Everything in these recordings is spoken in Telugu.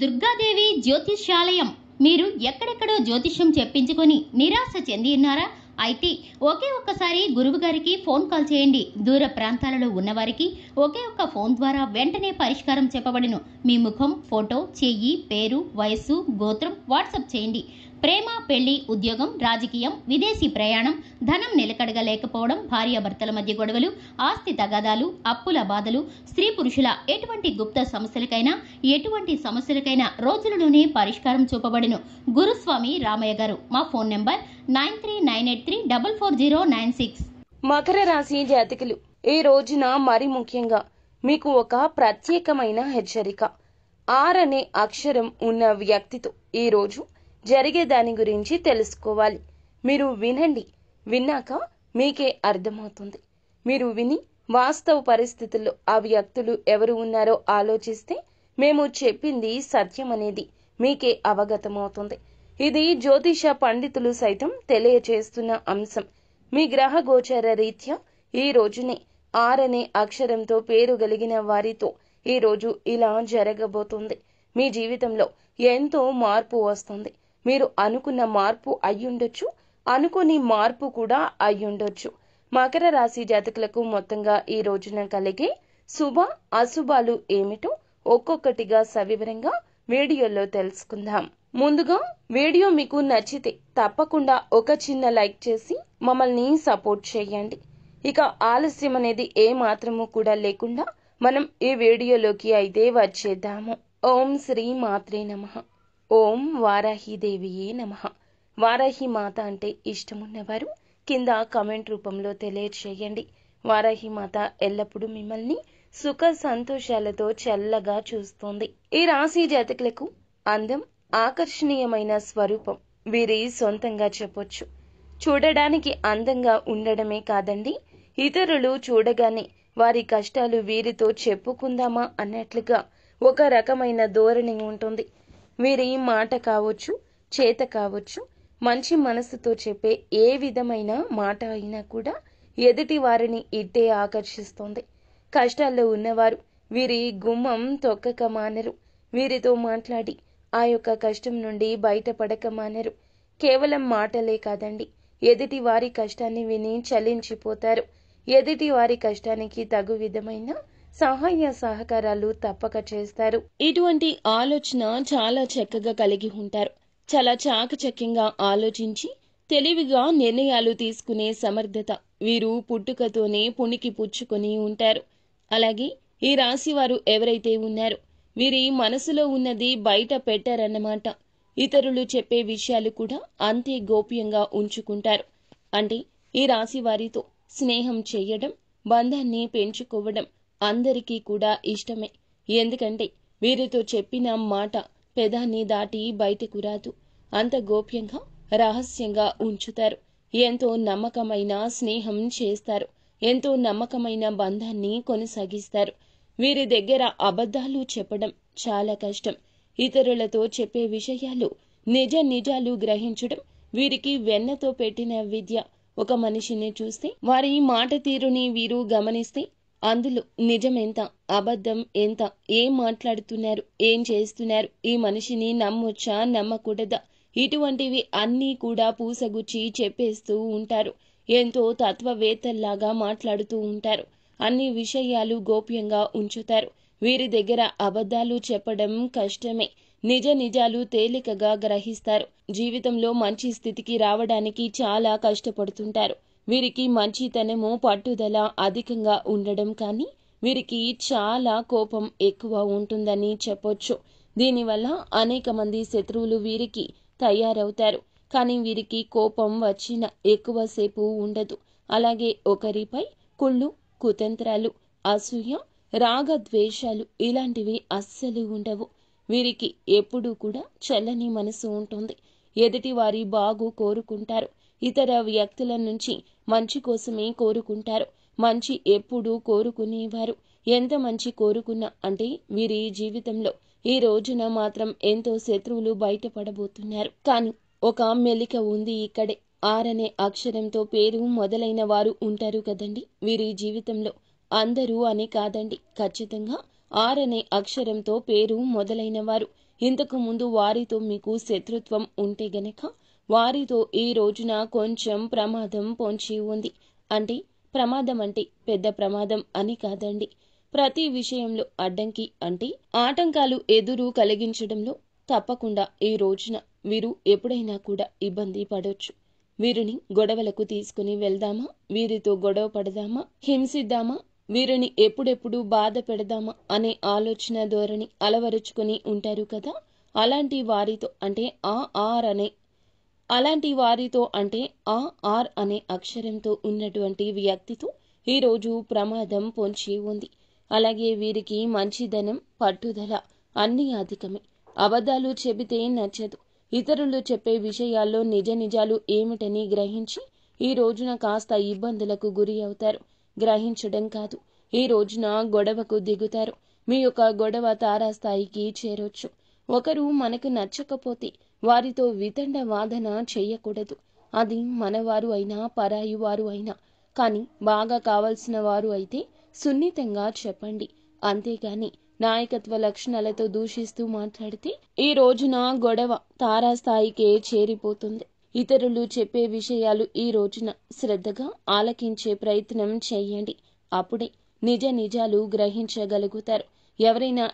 దుర్గాదేవి జ్యోతిష్యాలయం. మీరు ఎక్కడెక్కడో జ్యోతిష్యం చెప్పించుకొని నిరాశ చెంది ఉన్నారా? అయితే ఒకే ఒక్కసారి గురువు గారికి ఫోన్ కాల్ చేయండి. దూర ప్రాంతాలలో ఉన్నవారికి ఒకే ఒక్క ఫోన్ ద్వారా వెంటనే పరిష్కారం చెప్పబడును. మీ ముఖం, ఫోటో, చెయ్యి, పేరు, వయస్సు, గోత్రం వాట్సాప్ చేయండి. ప్రేమ, పెళ్లి, ఉద్యోగం, రాజకీయం, విదేశీ ప్రయాణం, ధనం నిలకడగా లేకపోవడం, భార్యాభర్తల మధ్య గొడవలు, ఆస్తి తగాదాలు, అప్పుల బాధలు, స్త్రీ పురుషుల ఎటువంటి గుప్త సమస్యలకైనా రోజులలోనే పరిష్కారం చూపబడును. గురుస్వామి రామయ్య గారు. మా ఫోన్ నెంబర్ 9398344096. మకర రాశి జాతకులు, ఈ రోజున మరి ముఖ్యంగా మీకు ఒక ప్రత్యేకమైన హెచ్చరిక. ఆర్ అనే అక్షరం ఉన్న వ్యక్తితో ఈ రోజు జరిగే దాని గురించి తెలుసుకోవాలి. మీరు వినండి. విన్నాక మీకే అర్థమవుతుంది. మీరు విని వాస్తవ పరిస్థితుల్లో ఆ వ్యక్తులు ఎవరు ఉన్నారో ఆలోచిస్తే మేము చెప్పింది సత్యం అనేది మీకే అవగతమవుతుంది. ఇది జ్యోతిష పండితులు సైతం తెలియచేస్తున్న అంశం. మీ గ్రహ గోచర రీత్యా ఈ రోజునే ఆర్ అనే అక్షరంతో పేరు కలిగిన వారితో ఈ రోజు ఇలా జరగబోతుంది. మీ జీవితంలో ఎంతో మార్పు వస్తుంది. మీరు అనుకున్న మార్పు అయ్యుండొచ్చు, అనుకోని మార్పు కూడా అయ్యుండొచ్చు. మకర రాశి జాతకులకు మొత్తంగా ఈ రోజున కలిగే శుభ అశుభాలు ఏమిటో ఒక్కొక్కటిగా సవివరంగా వీడియోలో తెలుసుకుందాం. ముందుగా వీడియో మీకు నచ్చితే తప్పకుండా ఒక చిన్న లైక్ చేసి మమ్మల్ని సపోర్ట్ చేయండి. ఇక ఆలస్యం అనేది ఏ మాత్రము కూడా లేకుండా మనం ఈ వీడియోలోకి అయితే వచ్చేద్దాము. ఓం శ్రీ మాత్రే నమః. ఓం వారాహిదేవియే నమః. వారాహి మాత అంటే ఇష్టమున్నవారు కింద కామెంట్ రూపంలో తెలియచేయండి. వారాహి మాత ఎల్లప్పుడూ మిమ్మల్ని సుఖ సంతోషాలతో చల్లగా చూస్తుంది. ఈ రాశి జాతకులకు అందం, ఆకర్షణీయమైన స్వరూపం వీరి సొంతంగా చెప్పొచ్చు. చూడడానికి అందంగా ఉండడమే కాదండి, ఇతరులు చూడగానే వారి కష్టాలు వీరితో చెప్పుకుందామా అన్నట్లుగా ఒక రకమైన ధోరణి ఉంటుంది. వీరి మాట కావచ్చు, చేత కావచ్చు, మంచి మనసుతో చెప్పే ఏ విధమైన మాట అయినా కూడా ఎదుటి వారిని ఇట్టే ఆకర్షిస్తుంది. కష్టాల్లో ఉన్నవారు వీరి గుమ్మం తొక్కక మానరు. వీరితో మాట్లాడి ఆ యొక్క కష్టం నుండి బయటపడక మానరు. కేవలం మాటలే కాదండి, ఎదుటి వారి కష్టాన్ని విని చలించిపోతారు. ఎదుటి వారి కష్టానికి తగు విధమైన సహాయ సహకారాలు తప్పక చేస్తారు. ఇటువంటి ఆలోచన చాలా చక్కగా కలిగి ఉంటారు. చాలా చాకచక్యంగా ఆలోచించి తెలివిగా నిర్ణయాలు తీసుకునే సమర్థత వీరు పుట్టుకతోనే పుణికి పుచ్చుకొని ఉంటారు. అలాగే ఈ రాశి వారు ఎవరైతే ఉన్నారో వీరి మనసులో ఉన్నది బయట పెట్టారన్నమాట. ఇతరులు చెప్పే విషయాలు కూడా అంతే గోప్యంగా ఉంచుకుంటారు. అంటే ఈ రాశి వారితో స్నేహం చేయడం, బంధాన్ని పెంచుకోవడం అందరికీ కూడా ఇష్టమే. ఎందుకంటే వీరితో చెప్పిన మాట పెదాన్ని దాటి బయటకు రాదు. అంత గోప్యంగా రహస్యంగా ఉంచుతారు. ఎంతో నమ్మకమైన స్నేహం చేస్తారు. ఎంతో నమ్మకమైన బంధాన్ని కొనసాగిస్తారు. వీరి దగ్గర అబద్ధాలు చెప్పడం చాలా కష్టం. ఇతరులతో చెప్పే విషయాలు నిజాలు గ్రహించడం వీరికి వెన్నతో పెట్టిన విద్య. ఒక మనిషిని చూస్తే వారి మాట తీరుని వీరు గమనిస్తే అందులో నిజమెంత, అబద్ధం ఎంత, ఏం మాట్లాడుతున్నారు, ఏం చేస్తున్నారు, ఈ మనిషిని నమ్మొచ్చా నమ్మకూడదా, ఇటువంటివి అన్నీ కూడా పూసగుచ్చి చెప్పేస్తూ ఉంటారు. ఎంతో తత్వవేత్తల్లాగా మాట్లాడుతూ ఉంటారు. అన్ని విషయాలు గోప్యంగా ఉంచుతారు. వీరి దగ్గర అబద్ధాలు చెప్పడం కష్టమే. నిజాలు తేలికగా గ్రహిస్తారు. జీవితంలో మంచి స్థితికి రావడానికి చాలా కష్టపడుతుంటారు. వీరికి మంచితనము, పట్టుదల అధికంగా ఉండడం, కానీ వీరికి చాలా కోపం ఎక్కువ ఉంటుందని చెప్పొచ్చు. దీనివల్ల అనేక మంది శత్రువులు వీరికి తయారవుతారు. కానీ వీరికి కోపం వచ్చిన ఎక్కువసేపు ఉండదు. అలాగే ఒకరిపై కుళ్ళు, కుతంత్రాలు, అసూయ, రాగద్వేషాలు ఇలాంటివి అస్సలు ఉండవు. వీరికి ఎప్పుడూ కూడా చల్లని మనసు ఉంటుంది. ఎదుటి వారి బాగు కోరుకుంటారు. ఇతర వ్యక్తుల నుంచి మంచి కోసమే కోరుకుంటారు. మంచి ఎప్పుడూ కోరుకునేవారు. ఎంత మంచి కోరుకున్నా అంటే వీరి జీవితంలో ఈ రోజున మాత్రం ఎంతో శత్రువులు బయటపడబోతున్నారు. కానీ ఒక మెలిక ఉంది ఇక్కడే. ఆర్ అనే అక్షరంతో పేరు మొదలైన వారు ఉంటారు కదండి. వీరి జీవితంలో అందరూ అని కాదండి, ఖచ్చితంగా ఆర్ అనే అక్షరంతో పేరు మొదలైన వారు ఇంతకు ముందు వారితో మీకు శత్రుత్వం ఉంటే గనక వారితో ఈ రోజున కొంచెం ప్రమాదం పొంచి ఉంది. అంటే ప్రమాదం అంటే పెద్ద ప్రమాదం అని కాదండి. ప్రతి విషయంలో అడ్డంకి అంటే ఆటంకాలు ఎదురు కలిగించడంలో తప్పకుండా ఈ రోజున వీరు ఎప్పుడైనా కూడా ఇబ్బంది పడవచ్చు. వీరిని గొడవలకు తీసుకుని వెళ్దామా, వీరితో గొడవ పడదామా, హింసిద్దామా, వీరిని ఎప్పుడెప్పుడు బాధ పెడదామా అనే ఆలోచన ధోరణి అలవరుచుకుని ఉంటారు కదా. అలాంటి వారితో అంటే ఆ ఆర్ అనే అక్షరంతో ఉన్నటువంటి వ్యక్తితో ఈరోజు ప్రమాదం పొంచి ఉంది. అలాగే వీరికి మంచిదనం, పట్టుదల అన్నీ అధికమే. అబద్ధాలు చెబితే నచ్చదు. ఇతరులు చెప్పే విషయాల్లో నిజాలు ఏమిటని గ్రహించి ఈ రోజున కాస్త ఇబ్బందులకు గురి అవుతారు. గ్రహించడం కాదు, ఈ రోజున గొడవకు దిగుతారు. మీ యొక్క గొడవ తారాస్థాయికి చేరొచ్చు. ఒకరు మనకు నచ్చకపోతే వారితో వితండ వాదన చెయ్యకూడదు. అది మనవారు అయినా పరాయి వారు అయినా. కానీ బాగా కావలసిన వారు అయితే సున్నితంగా చెప్పండి. అంతేగాని నాయకత్వ లక్షణాలతో దూషిస్తూ మాట్లాడితే ఈ రోజున గొడవ తారాస్థాయికే చేరిపోతుంది. ఇతరులు చెప్పే విషయాలు ఈ రోజున శ్రద్ధగా ఆలకించే ప్రయత్నం చేయండి. అప్పుడే నిజాలు గ్రహించగలుగుతారు. ఎవరైనా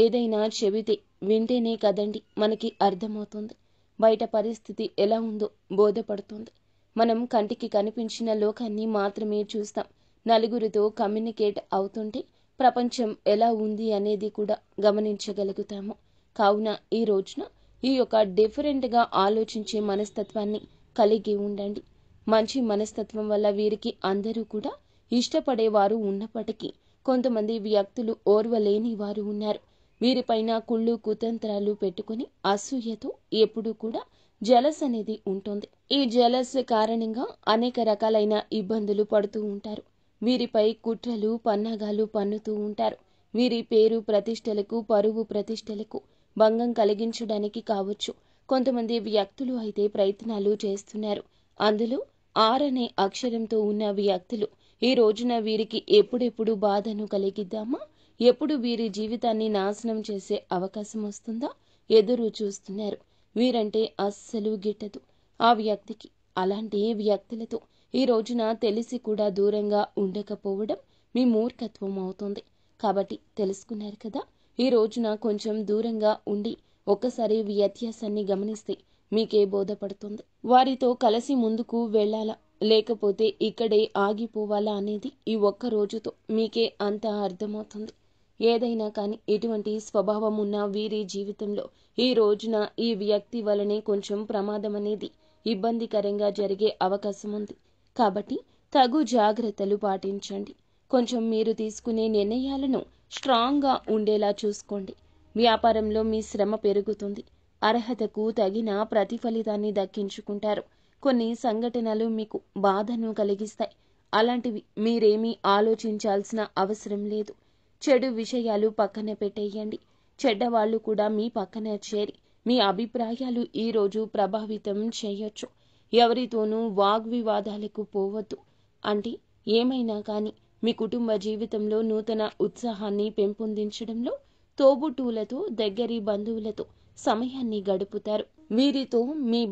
ఏదైనా చెబితే వింటేనే కదండి మనకి అర్థమవుతుంది. బయట పరిస్థితి ఎలా ఉందో బోధపడుతుంది. మనం కంటికి కనిపించిన లోకాన్ని మాత్రమే చూస్తాం. నలుగురితో కమ్యూనికేట్ అవుతుంటే ప్రపంచం ఎలా ఉంది అనేది కూడా గమనించగలుగుతాము. కావున ఈ రోజున ఈ యొక్క డిఫరెంట్గా ఆలోచించే మనస్తత్వాన్ని కలిగి ఉండండి. మంచి మనస్తత్వం వల్ల వీరికి అందరూ కూడా ఇష్టపడేవారు ఉన్నప్పటికీ కొంతమంది వ్యక్తులు ఓర్వలేని వారు ఉన్నారు. వీరిపైన కుళ్ళు కుతంత్రాలు పెట్టుకుని అసూయతో ఎప్పుడూ కూడా జలస్ అనేది ఉంటుంది. ఈ జలస్ కారణంగా అనేక రకాలైన ఇబ్బందులు పడుతూ ఉంటారు. వీరిపై కుట్రలు పన్నాగాలు పన్నుతూ ఉంటారు. వీరి పేరు ప్రతిష్టలకు, పరువు ప్రతిష్టలకు భంగం కలిగించడానికి కావచ్చు. కొంతమంది వ్యక్తులు అయితే ప్రయత్నాలు చేస్తున్నారు. అందులో ఆర్ అనే అక్షరంతో ఉన్న వ్యక్తులు ఈ రోజున వీరికి ఎప్పుడెప్పుడు బాధను కలిగిద్దామా, ఎప్పుడు వీరి జీవితాన్ని నాశనం చేసే అవకాశం వస్తుందా ఎదురు చూస్తున్నారు. వీరంటే అస్సలు గిట్టదు ఆ వ్యక్తికి. అలాంటి వ్యక్తులతో ఈ రోజున తెలిసి కూడా దూరంగా ఉండకపోవడం మీ మూర్ఖత్వం అవుతుంది. కాబట్టి తెలుసుకున్నారు కదా. ఈ రోజున కొంచెం దూరంగా ఉండి ఒక్కసారి వ్యత్యాసాన్ని గమనిస్తే మీకే బోధపడుతుంది. వారితో కలిసి ముందుకు వెళ్ళాలా లేకపోతే ఇక్కడే ఆగిపోవాలా అనేది ఈ ఒక్క రోజుతో మీకే అంతా అర్థమవుతుంది. ఏదైనా కానీ ఇటువంటి స్వభావం ఉన్న వీరి జీవితంలో ఈ రోజున ఈ వ్యక్తి వలనే కొంచెం ప్రమాదం అనేది ఇబ్బందికరంగా జరిగే అవకాశం ఉంది. కాబట్టి తగు జాగ్రత్తలు పాటించండి. కొంచెం మీరు తీసుకునే నిర్ణయాలను స్ట్రాంగ్గా ఉండేలా చూసుకోండి. వ్యాపారంలో మీ శ్రమ పెరుగుతుంది. అర్హతకు తగిన ప్రతిఫలితాన్ని దక్కించుకుంటారు. కొన్ని సంఘటనలు మీకు బాధను కలిగిస్తాయి. అలాంటివి మీరేమీ ఆలోచించాల్సిన అవసరం లేదు. చెడు విషయాలు పక్కన పెట్టేయండి. చెడ్డవాళ్లు కూడా మీ పక్కన చేరి మీ అభిప్రాయాలు ఈరోజు ప్రభావితం చేయొచ్చు. ఎవరితోనూ వాగ్వివాదాలకు పోవద్దు. అంటే ఏమైనా కానీ మీ కుటుంబ జీవితంలో నూతన ఉత్సాహాన్ని పెంపొందించడంలో తోబుట్టువులతో, దగ్గరి బంధువులతో సమయాన్ని గడుపుతారు. వీరితో మీ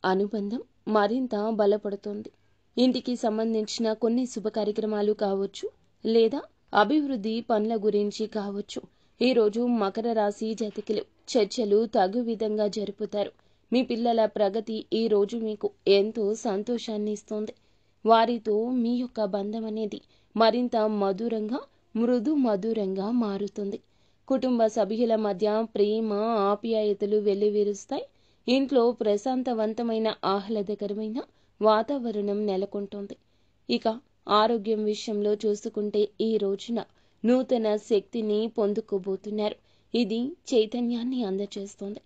అనుబంధం మరింత బలపడుతుంది. ఇంటికి సంబంధించిన కొన్ని శుభ కార్యక్రమాలు కావచ్చు, లేదా అభివృద్ధి పనుల గురించి కావచ్చు. ఈరోజు మకర రాశి జాతకులు చర్చలు తగు విధంగా జరుపుతారు. మీ పిల్లల ప్రగతి ఈ రోజు మీకు ఎంతో సంతోషాన్ని ఇస్తుంది. వారితో మీ యొక్క బంధం అనేది మరింత మృదు మధురంగా మారుతుంది. కుటుంబ సభ్యుల మధ్య ప్రేమ ఆప్యాయతలు వెల్లివిరుస్తాయి. ఇంట్లో ప్రశాంతవంతమైన ఆహ్లాదకరమైన వాతావరణం నెలకొంటుంది. ఇక ఆరోగ్యం విషయంలో చూసుకుంటే ఈ రోజున నూతన శక్తిని పొందుకోబోతున్నారు. ఇది చైతన్యాన్ని అందజేస్తుంది.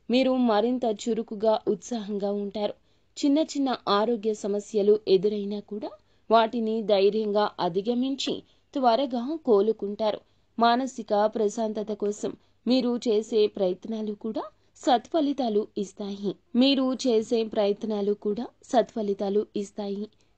మీరు మరింత చురుకుగా ఉత్సాహంగా ఉంటారు. చిన్న చిన్న ఆరోగ్య సమస్యలు ఎదురైనా కూడా వాటిని ధైర్యంగా అధిగమించి త్వరగా కోలుకుంటారు. మానసిక ప్రశాంతత కోసం మీరు చేసే ప్రయత్నాలు కూడా సత్ఫలితాలు ఇస్తాయి.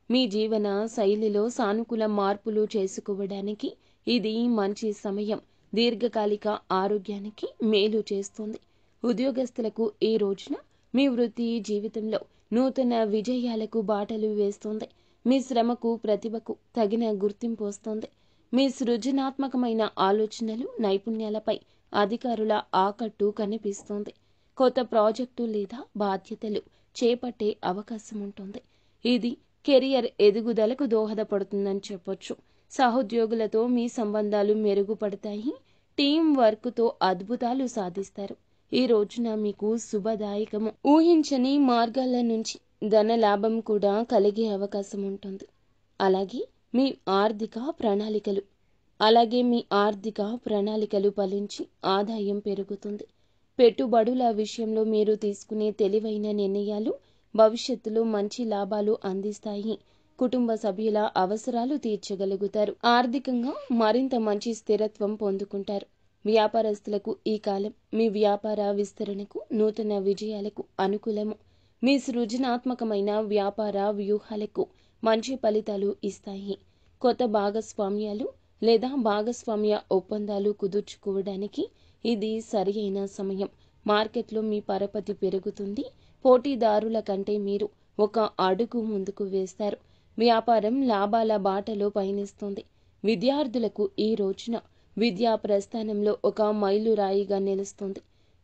మీ జీవన శైలిలో సానుకూల మార్పులు చేసుకోవడానికి ఇది మంచి సమయం. దీర్ఘకాలిక ఆరోగ్యానికి మేలు చేస్తుంది. ఉద్యోగస్తులకు ఈ రోజున మీ వృత్తి జీవితంలో నూతన విజయాలకు బాటలు వేస్తుంది. మీ శ్రమకు ప్రతిభకు తగిన గుర్తింపు వస్తుంది. మీ సృజనాత్మకమైన ఆలోచనలు నైపుణ్యాలపై అధికారుల ఆకట్టు కనిపిస్తుంది. కొత్త ప్రాజెక్టు లేదా బాధ్యతలు చేపట్టే అవకాశం ఉంటుంది. ఇది కెరియర్ ఎదుగుదలకు దోహదపడుతుందని చెప్పొచ్చు. సహోద్యోగులతో మీ సంబంధాలు మెరుగుపడతాయి. టీం వర్క్తో అద్భుతాలు సాధిస్తారు. ఈ రోజున మీకు శుభదాయకము. ఊహించని మార్గాల నుంచి ధన లాభం కూడా కలిగే అవకాశం ఉంటుంది. అలాగే మీ ఆర్థిక ప్రణాళికలు ఫలించి ఆదాయం పెరుగుతుంది. పెట్టుబడుల విషయంలో మీరు తీసుకునే తెలివైన నిర్ణయాలు భవిష్యత్తులో మంచి లాభాలు అందిస్తాయి. కుటుంబ సభ్యుల అవసరాలు తీర్చగలుగుతారు. ఆర్థికంగా మరింత మంచి స్థిరత్వం పొందుకుంటారు. వ్యాపారస్తులకు ఈ కాలం మీ వ్యాపార విస్తరణకు నూతన విజయాలకు అనుకూలము. మీ సృజనాత్మకమైన వ్యాపార వ్యూహాలకు మంచి ఫలితాలు ఇస్తాయి. కొత్త భాగస్వామ్యాలు లేదా భాగస్వామ్య ఒప్పందాలు కుదుర్చుకోవడానికి ఇది సరియైన సమయం. మార్కెట్లో మీ పరపతి పెరుగుతుంది. పోటీదారుల కంటే మీరు ఒక అడుగు ముందుకు వేస్తారు. వ్యాపారం లాభాల బాటలో పయనిస్తుంది. విద్యార్థులకు ఈ రోజున విద్యా ప్రస్థానంలో ఒక మైలురాయిగా నిలుస్తుంది.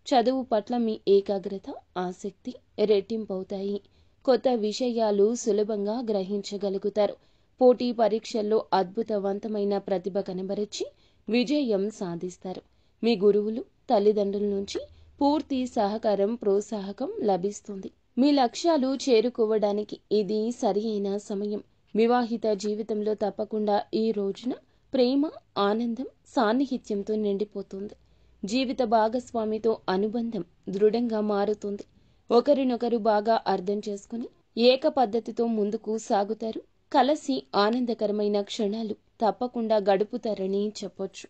చదువు పట్ల మీ ఏకాగ్రత, ఆసక్తి రెట్టింపవుతాయి. కొత్త విషయాలు సులభంగా గ్రహించగలుగుతారు. పోటీ పరీక్షల్లో అద్భుతవంతమైన ప్రతిభ కనబరిచి విజయం సాధిస్తారు. మీ గురువులు, తల్లిదండ్రుల నుంచి పూర్తి సహకారం, ప్రోత్సాహకం లభిస్తుంది. మీ లక్ష్యాలు చేరుకోవడానికి ఇది సరియైన సమయం. వివాహిత జీవితంలో తప్పకుండా ఈ రోజున ప్రేమ, ఆనందం, సాన్నిహిత్యంతో నిండిపోతుంది. జీవిత భాగస్వామితో అనుబంధం దృఢంగా మారుతుంది. ఒకరినొకరు బాగా అర్థం చేసుకుని ఏక పద్ధతితో ముందుకు సాగుతారు. కలిసి ఆనందకరమైన క్షణాలు తప్పకుండా గడుపుతారని చెప్పొచ్చు.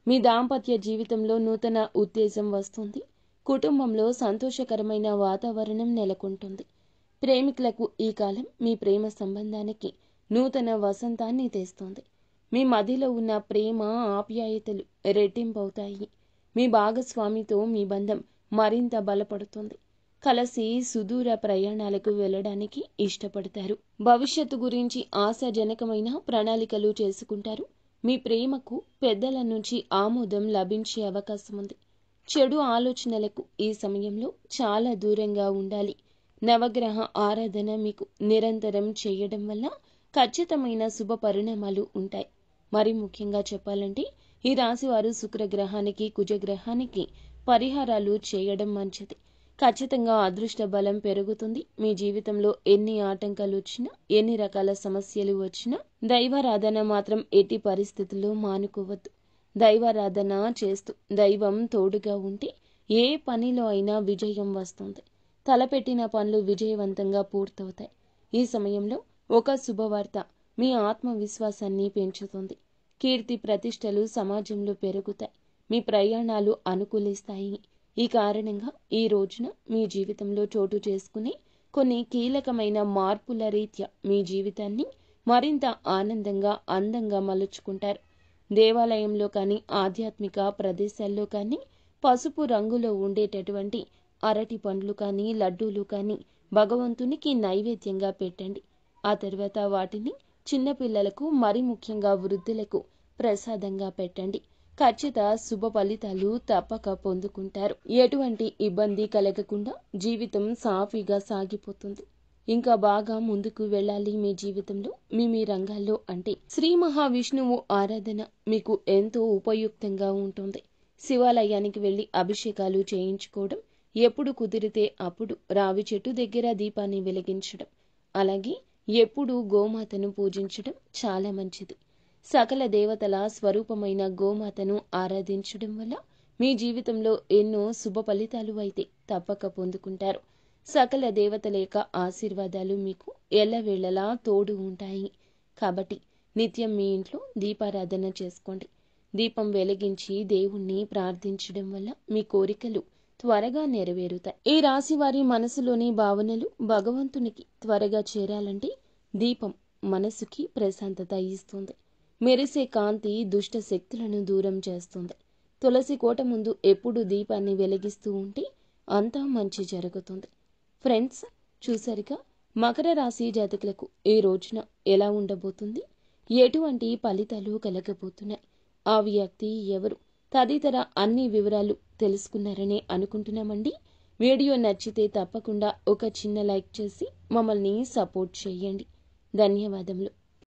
మీ దాంపత్య జీవితంలో నూతన ఉత్తేజం వస్తుంది. కుటుంబంలో సంతోషకరమైన వాతావరణం నెలకొంటుంది. ప్రేమికులకు ఈ కాలం మీ ప్రేమ సంబంధానికి నూతన వసంతాన్ని తెస్తుంది. మీ మధ్యలో ఉన్న ప్రేమ, ఆప్యాయతలు రెట్టింపవుతాయి. మీ భాగస్వామితో మీ బంధం మరింత బలపడుతుంది. కలిసి సుదూర ప్రయాణాలకు వెళ్ళడానికి ఇష్టపడతారు. భవిష్యత్తు గురించి ఆశాజనకమైన ప్రణాళికలు చేసుకుంటారు. మీ ప్రేమకు పెద్దల నుంచి ఆమోదం లభించే అవకాశం ఉంది. చెడు ఆలోచనలకు ఈ సమయంలో చాలా దూరంగా ఉండాలి. నవగ్రహ ఆరాధన మీకు నిరంతరం చేయడం వల్ల ఖచ్చితమైన శుభ పరిణామాలు ఉంటాయి. మరి ముఖ్యంగా చెప్పాలంటే ఈ రాశివారు శుక్రగ్రహానికి, కుజగ్రహానికి పరిహారాలు చేయడం మంచిది. ఖచ్చితంగా అదృష్ట బలం పెరుగుతుంది. మీ జీవితంలో ఎన్ని ఆటంకాలు వచ్చినా, ఎన్ని రకాల సమస్యలు వచ్చినా దైవారాధన మాత్రం ఎట్టి పరిస్థితుల్లో మానుకోవద్దు. దైవారాధన చేస్తూ దైవం తోడుగా ఉంటే ఏ పనిలో అయినా విజయం వస్తుంది. తలపెట్టిన పనులు విజయవంతంగా పూర్తవుతాయి. ఈ సమయంలో ఒక శుభవార్త మీ ఆత్మవిశ్వాసాన్ని పెంచుతుంది. కీర్తి ప్రతిష్టలు సమాజంలో పెరుగుతాయి. మీ ప్రయాణాలు అనుకూలిస్తాయి. ఈ కారణంగా ఈ రోజున మీ జీవితంలో చోటు చేసుకునే కొన్ని కీలకమైన మార్పుల రీత్యా మీ జీవితాన్ని మరింత ఆనందంగా, అందంగా మలుచుకుంటారు. దేవాలయంలో కానీ, ఆధ్యాత్మిక ప్రదేశాల్లో కానీ పసుపు రంగులో ఉండేటటువంటి అరటి పండ్లు కానీ, లడ్డూలు కానీ భగవంతునికి నైవేద్యంగా పెట్టండి. ఆ తర్వాత వాటిని చిన్నపిల్లలకు, మరి ముఖ్యంగా వృద్ధులకు ప్రసాదంగా పెట్టండి. ఖచ్చిత శుభ ఫలితాలు తప్పక పొందుకుంటారు. ఎటువంటి ఇబ్బంది కలగకుండా జీవితం సాఫీగా సాగిపోతుంది. ఇంకా బాగా ముందుకు వెళ్ళాలి మీ జీవితంలో, మీ రంగాల్లో అంటే శ్రీ మహావిష్ణువు ఆరాధన మీకు ఎంతో ఉపయుక్తంగా ఉంటుంది. శివాలయానికి వెళ్లి అభిషేకాలు చేయించుకోవడం, ఎప్పుడు కుదిరితే అప్పుడు రావి చెట్టు దగ్గర దీపాన్ని వెలిగించడం, అలాగే ఎప్పుడు గోమాతను పూజించడం చాలా మంచిది. సకల దేవతల స్వరూపమైన గోమాతను ఆరాధించడం వల్ల మీ జీవితంలో ఎన్నో శుభ ఫలితాలు అయితే తప్పక పొందుకుంటారు. సకల దేవతల యొక్క ఆశీర్వాదాలు మీకు ఎల్లవేళలా తోడు ఉంటాయి. కాబట్టి నిత్యం మీ ఇంట్లో దీపారాధన చేసుకోండి. దీపం వెలిగించి దేవుణ్ణి ప్రార్థించడం వల్ల మీ కోరికలు త్వరగా నెరవేరుతాయి. ఈ రాశి వారి మనసులోని భావనలు భగవంతునికి త్వరగా చేరాలంటే దీపం మనసుకి ప్రశాంతత ఇస్తుంది. మెరిసే కాంతి దుష్ట శక్తులను దూరం చేస్తుంది. తులసి కోట ముందు ఎప్పుడు దీపాన్ని వెలిగిస్తూ ఉంటే అంతా మంచి జరుగుతుంది. ఫ్రెండ్స్, చూసారుగా మకర రాశి జాతకులకు ఈ రోజున ఎలా ఉండబోతుంది, ఎటువంటి ఫలితాలు కలగబోతున్నాయి, ఆ వ్యక్తి ఎవరు తదితర అన్ని వివరాలు తెలుసుకున్నారని అనుకుంటున్నామండి. వీడియో నచ్చితే తప్పకుండా ఒక చిన్న లైక్ చేసి మమ్మల్ని సపోర్ట్ చేయండి. ధన్యవాదములు.